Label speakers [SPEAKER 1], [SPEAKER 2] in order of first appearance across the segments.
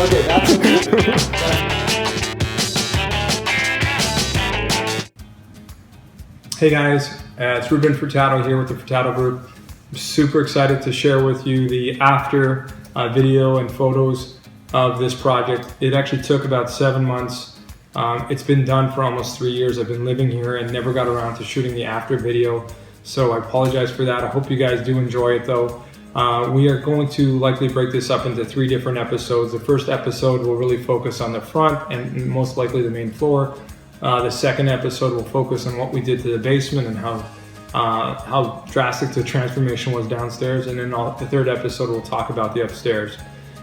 [SPEAKER 1] Okay, that's amazing. Hey guys, it's Ruben Furtado here with the Furtado Group. I'm super excited to share with you the after video and photos of this project. It actually took about 7 months. It's been done for almost 3 years. I've been living here and never got around to shooting the after video, so I apologize for that. I hope you guys do enjoy it though. We are going to likely break this up into 3 different episodes. The first episode will really focus on the front and most likely the main floor. The second episode will focus on what we did to the basement and how drastic the transformation was downstairs. And then the third episode will talk about the upstairs.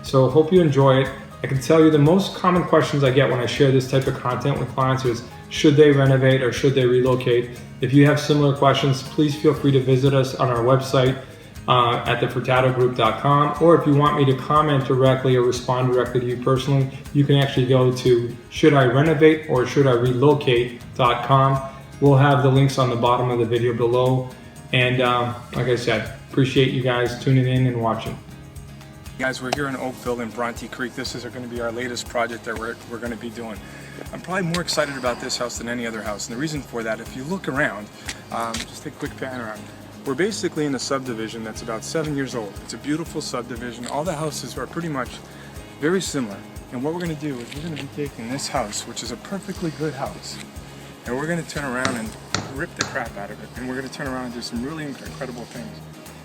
[SPEAKER 1] So hope you enjoy it. I can tell you the most common questions I get when I share this type of content with clients is, should they renovate or should they relocate? If you have similar questions, please feel free to visit us on our website at thefurtadogroup.com, or if you want me to comment directly or respond directly to you personally, you can actually go to shouldirenovate or shouldirelocate.com. We'll have the links on the bottom of the video below. And like I said, appreciate you guys tuning in and watching.
[SPEAKER 2] Guys, we're here in Oakville in Bronte Creek. This is going to be our latest project that we're going to be doing. I'm probably more excited about this house than any other house, and the reason for that, if you look around, just take a quick pan around. We're basically in a subdivision that's about 7 years old. It's a beautiful subdivision. All the houses are pretty much very similar. And what we're going to do is we're going to be taking this house, which is a perfectly good house, and we're going to turn around and rip the crap out of it. And we're going to turn around and do some really incredible things.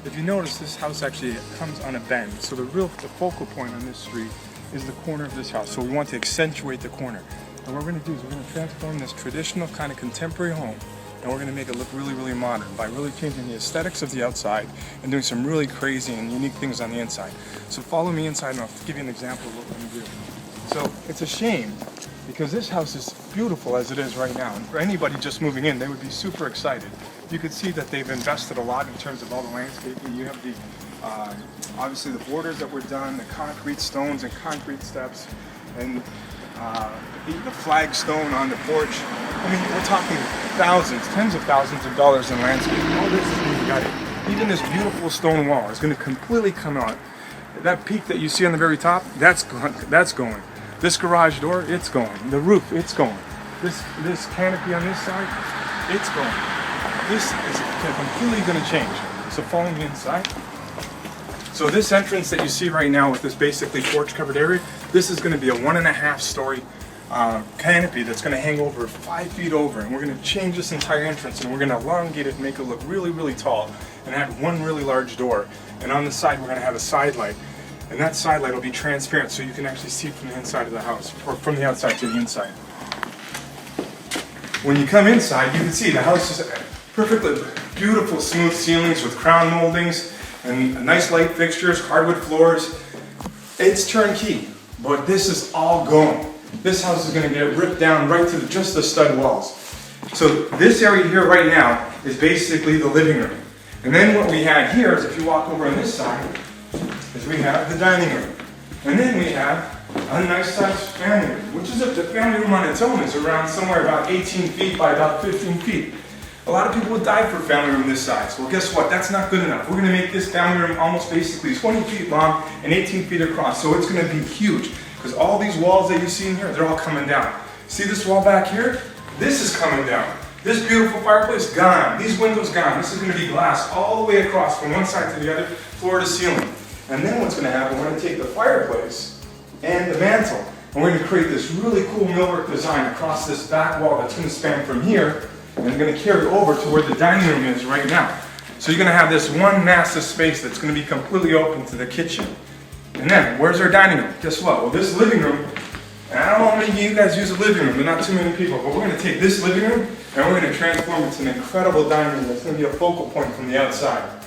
[SPEAKER 2] If you notice, this house actually comes on a bend. So the focal point on this street is the corner of this house. So we want to accentuate the corner. And what we're going to do is we're going to transform this traditional kind of contemporary home, and we're going to make it look really, really modern by really changing the aesthetics of the outside and doing some really crazy and unique things on the inside. So follow me inside and I'll give you an example of what we're going to do. So it's a shame because this house is beautiful as it is right now. And for anybody just moving in, they would be super excited. You could see that they've invested a lot in terms of all the landscaping. You have the, obviously the borders that were done, the concrete stones and concrete steps, and the flagstone on the porch. I mean, we're talking thousands, tens of thousands of dollars in landscaping. All this is being gutted. Even this beautiful stone wall is going to completely come out. That peak that you see on the very top, that's going. This garage door, it's going. The roof, it's going. This canopy on this side, it's going. This is completely going to change. So follow me inside. So this entrance that you see right now with this basically porch covered area, this is going to be a 1.5 story canopy that's going to hang over 5 feet over, and we're going to change this entire entrance and we're going to elongate it and make it look really, really tall and add one really large door. And on the side we're going to have a side light, and that side light will be transparent so you can actually see from the inside of the house, or from the outside to the inside. When you come inside, you can see the house is perfectly beautiful smooth ceilings with crown moldings and nice light fixtures, hardwood floors. It's turnkey, but this is all going. This house is going to get ripped down right to just the stud walls. So this area here right now is basically the living room. And then what we have here is, if you walk over on this side, is we have the dining room. And then we have a nice sized family room, which is the family room on its own is around somewhere about 18 feet by about 15 feet. A lot of people would die for a family room this size. Well, guess what? That's not good enough. We're going to make this family room almost basically 20 feet long and 18 feet across. So it's going to be huge, because all these walls that you see in here, they're all coming down. See this wall back here? This is coming down. This beautiful fireplace, gone. These windows, gone. This is going to be glass all the way across from one side to the other, floor to ceiling. And then what's going to happen, we're going to take the fireplace and the mantle, and we're going to create this really cool millwork design across this back wall that's going to span from here and going to carry over to where the dining room is right now. So you're going to have this one massive space that's going to be completely open to the kitchen. And then, where's our dining room? Guess what? Well, this living room, and I don't know how many of you guys use a living room, but not too many people, but we're going to take this living room and we're going to transform it to an incredible dining room that's going to be a focal point from the outside.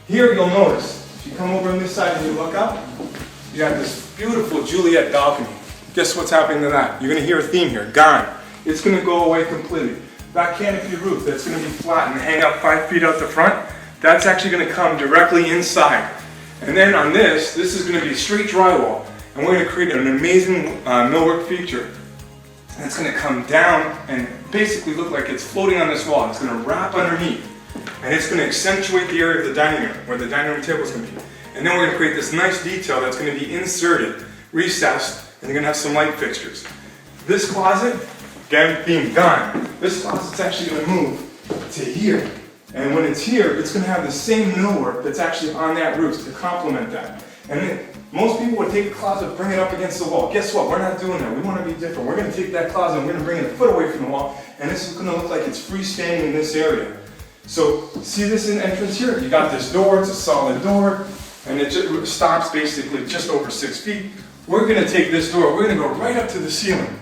[SPEAKER 2] Here you'll notice, if you come over on this side and you look up, you got this beautiful Juliet balcony. Guess what's happening to that? You're going to hear a theme here, gone. It's going to go away completely. That canopy roof that's going to be flat and hang out 5 feet out the front, that's actually going to come directly inside. And then on this is going to be straight drywall, and we're going to create an amazing millwork feature. And it's going to come down and basically look like it's floating on this wall. It's going to wrap underneath, and it's going to accentuate the area of the dining room, where the dining room table is going to be. And then we're going to create this nice detail that's going to be inserted recessed, and you're gonna have some light fixtures. This closet, again, being gone, this closet's actually gonna move to here. And when it's here, it's gonna have the same millwork that's actually on that roof to complement that. And then most people would take the closet, bring it up against the wall. Guess what? We're not doing that. We wanna be different. We're gonna take that closet and we're gonna bring it a foot away from the wall, and this is gonna look like it's freestanding in this area. So, see this entrance here? You got this door, it's a solid door, and it just stops basically just over 6 feet. We're gonna take this door, we're gonna go right up to the ceiling,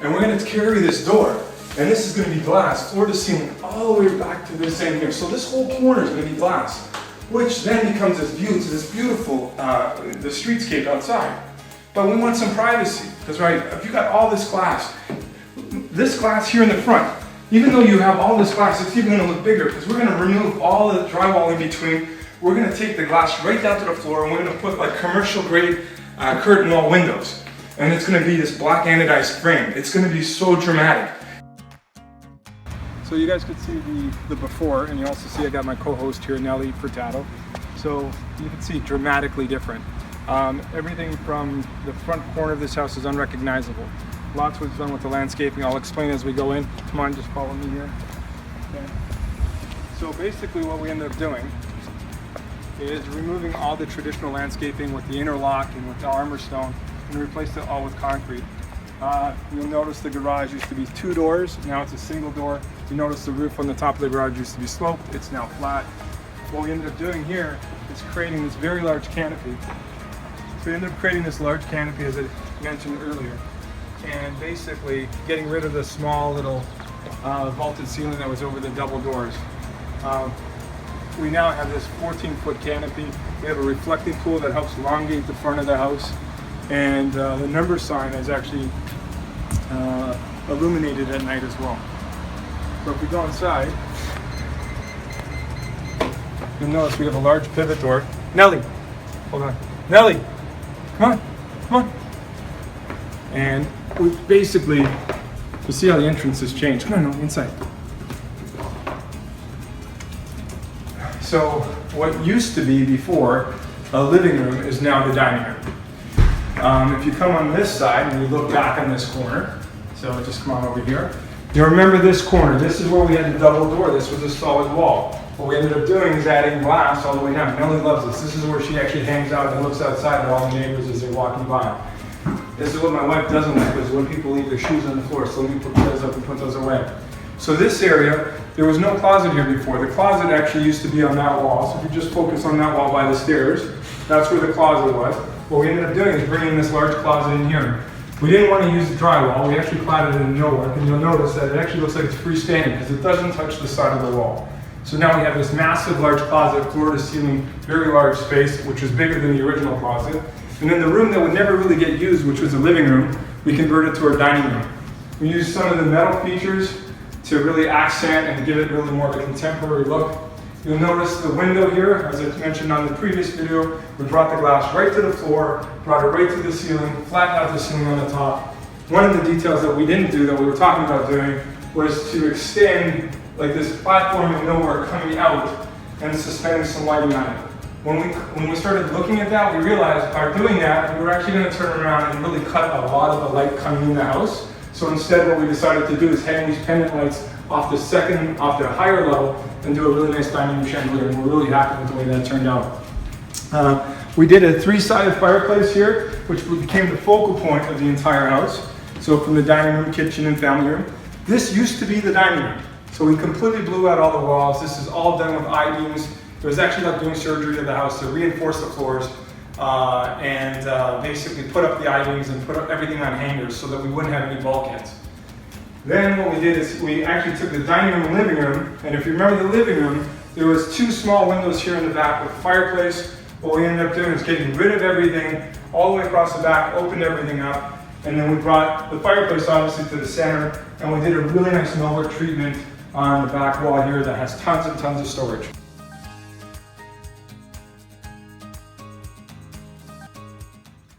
[SPEAKER 2] and we're gonna carry this door, and this is gonna be glass, floor to ceiling, all the way back to this end here. So this whole corner is gonna be glass, which then becomes this view to this beautiful, the streetscape outside. But we want some privacy, because right, if you got all this glass here in the front, even though you have all this glass, it's even gonna look bigger, because we're gonna remove all the drywall in between. We're gonna take the glass right down to the floor, and we're gonna put like commercial grade curtain wall windows. And it's gonna be this black anodized frame. It's gonna be so dramatic. So you guys could see the before, and you also see I got my co-host here, Nelly Furtado. So you can see dramatically different. Everything from the front corner of this house is unrecognizable. Lots was done with the landscaping. I'll explain as we go in. Come on, just follow me here. Okay. So basically what we ended up doing is removing all the traditional landscaping with the interlock and with the armor stone and replaced it all with concrete. You'll notice the garage used to be 2 doors, now it's a single door. You notice the roof on the top of the garage used to be sloped, it's now flat. What we ended up doing here is creating this very large canopy. So we ended up creating this large canopy, as I mentioned earlier, and basically getting rid of the small little vaulted ceiling that was over the double doors. We now have this 14-foot canopy. We have a reflecting pool that helps elongate the front of the house, and the number sign is actually illuminated at night as well. So if we go inside, you'll notice we have a large pivot door. Nelly, hold on. Nelly, come on, come on. And we basically, you see how the entrance has changed. No, inside. So what used to be before a living room is now the dining room. If you come on this side and you look back on this corner, so just come on over here, you remember this corner. This is where we had the double door. This was a solid wall. What we ended up doing is adding glass all the way down. Nellie loves this. This is where she actually hangs out and looks outside at all the neighbors as they're walking by. This is what my wife doesn't like, is when people leave their shoes on the floor, so let me put those up and put those away. So this area, there was no closet here before. The closet actually used to be on that wall, so if you just focus on that wall by the stairs, that's where the closet was. What we ended up doing is bringing this large closet in here. We didn't want to use the drywall, we actually cladded it in millwork, and you'll notice that it actually looks like it's freestanding because it doesn't touch the side of the wall. So now we have this massive large closet, floor to ceiling, very large space, which was bigger than the original closet. And then the room that would never really get used, which was the living room, we converted to our dining room. We used some of the metal features to really accent and give it really more of a contemporary look. You'll notice the window here, as I mentioned on the previous video, we brought the glass right to the floor, brought it right to the ceiling, flattened out the ceiling on the top. One of the details that we didn't do that we were talking about doing was to extend like this platform of millwork coming out and suspending some lighting on it. When we started looking at that, we realized by doing that, we were actually going to turn around and really cut a lot of the light coming in the house. So instead what we decided to do is hang these pendant lights off the higher level and do a really nice dining room chandelier, and we're really happy with the way that turned out. We did a 3-sided fireplace here, which became the focal point of the entire house. So from the dining room, kitchen, and family room. This used to be the dining room. So we completely blew out all the walls. This is all done with I-beams. It was actually like doing surgery to the house to reinforce the floors and basically put up the I-beams and put up everything on hangers so that we wouldn't have any bulkheads. Then what we did is we actually took the dining room and living room, and if you remember the living room, there was 2 small windows here in the back with a fireplace. What we ended up doing is getting rid of everything all the way across the back, opened everything up, and then we brought the fireplace obviously to the center, and we did a really nice millwork treatment on the back wall here that has tons and tons of storage.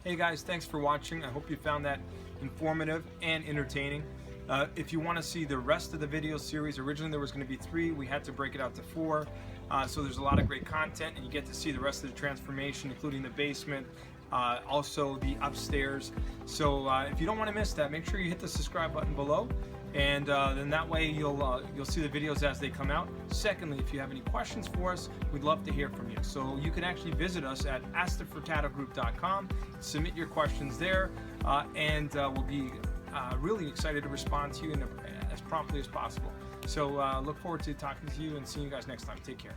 [SPEAKER 2] Hey guys, thanks for watching. I hope you found that informative and entertaining. If you want to see the rest of the video series, originally there was going to be 3, we had to break it out to 4. So there's a lot of great content, and you get to see the rest of the transformation, including the basement, also the upstairs. So if you don't want to miss that, make sure you hit the subscribe button below, and then that way you'll see the videos as they come out. Secondly, if you have any questions for us, we'd love to hear from you. So you can actually visit us at askthefurtadogroup.com, submit your questions there, and we'll be really excited to respond to you as promptly as possible. So look forward to talking to you and seeing you guys next time. Take care.